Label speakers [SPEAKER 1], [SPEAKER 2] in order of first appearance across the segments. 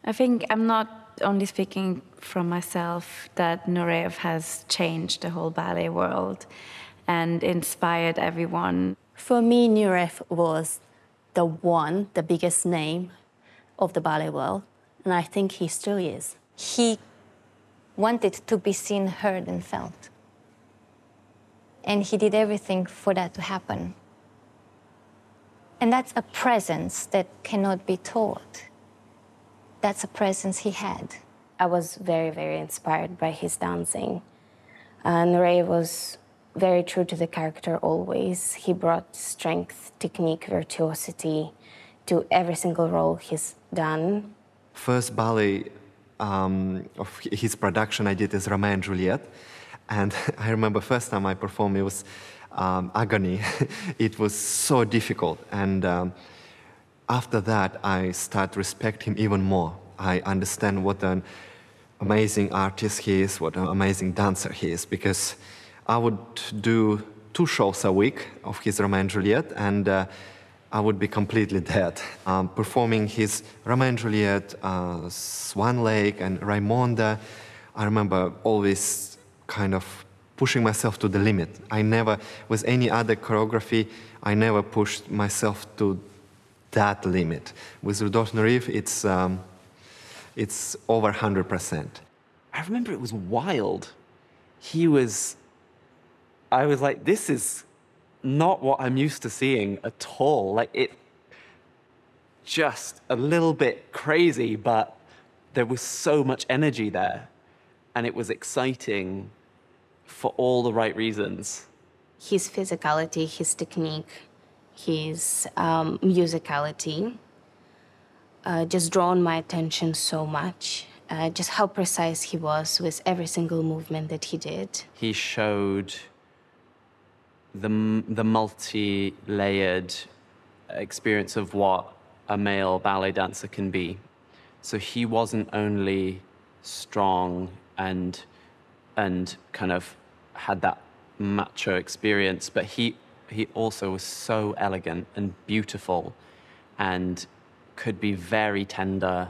[SPEAKER 1] I think I'm not only speaking from myself, that Nureyev has changed the whole ballet world and inspired everyone.
[SPEAKER 2] For me, Nureyev was the biggest name of the ballet world, and I think he still is.
[SPEAKER 3] He wanted to be seen, heard, and felt. And he did everything for that to happen. And that's a presence that cannot be taught. That's a presence he had.
[SPEAKER 4] I was very, very inspired by his dancing. Nureyev was very true to the character always. He brought strength, technique, virtuosity to every single role he's done.
[SPEAKER 5] First ballet of his production I did is Romeo and Juliet. And I remember first time I performed, it was agony. It was so difficult. And after that, I start to respect him even more. I understand what an amazing artist he is, what an amazing dancer he is, because I would do 2 shows a week of his Romeo and Juliet, and I would be completely dead. Performing his Romeo and Juliet, Swan Lake, and Raimonda, I remember always kind of pushing myself to the limit. I never, with any other choreography, I never pushed myself to that limit. With Rudolf Nureyev, it's over 100%.
[SPEAKER 6] I remember it was wild. I was like, this is not what I'm used to seeing at all. Like, it just a little bit crazy, but there was so much energy there, and it was exciting for all the right reasons.
[SPEAKER 4] His physicality, his technique, his musicality just drawn my attention so much. Just how precise he was with every single movement that he did.
[SPEAKER 6] He showed the multi-layered experience of what a male ballet dancer can be. So he wasn't only strong and kind of had that macho experience, but he also was so elegant and beautiful and could be very tender.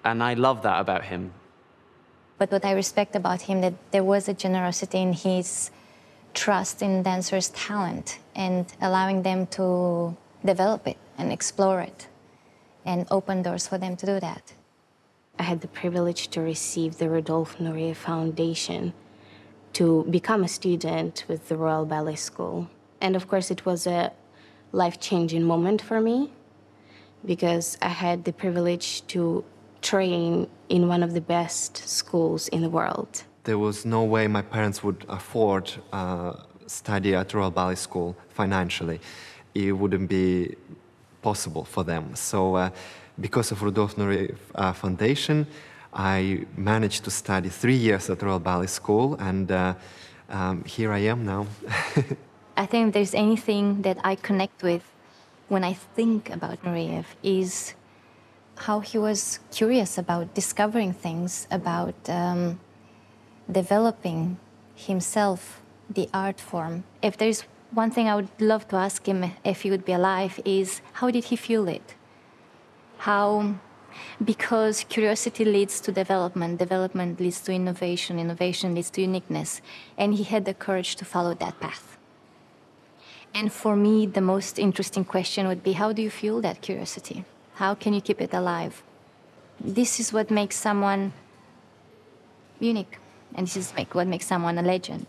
[SPEAKER 6] And I love that about him.
[SPEAKER 3] But what I respect about him, that there was a generosity in his trust in dancers' talent and allowing them to develop it and explore it and open doors for them to do that.
[SPEAKER 4] I had the privilege to receive the Rudolf Nureyev Foundation to become a student with the Royal Ballet School. And of course, it was a life-changing moment for me because I had the privilege to train in one of the best schools in the world.
[SPEAKER 5] There was no way my parents would afford study at Royal Ballet School financially. It wouldn't be possible for them. So because of Rudolf Nureyev Foundation, I managed to study 3 years at Royal Ballet School, and here I am now.
[SPEAKER 3] I think if there's anything that I connect with when I think about Nureyev is how he was curious about discovering things, about developing himself, the art form. If there's one thing I would love to ask him if he would be alive is, how did he feel it? Because curiosity leads to development, development leads to innovation, innovation leads to uniqueness, and he had the courage to follow that path. And for me, the most interesting question would be, how do you fuel that curiosity? How can you keep it alive? This is what makes someone unique, and this is what makes someone a legend.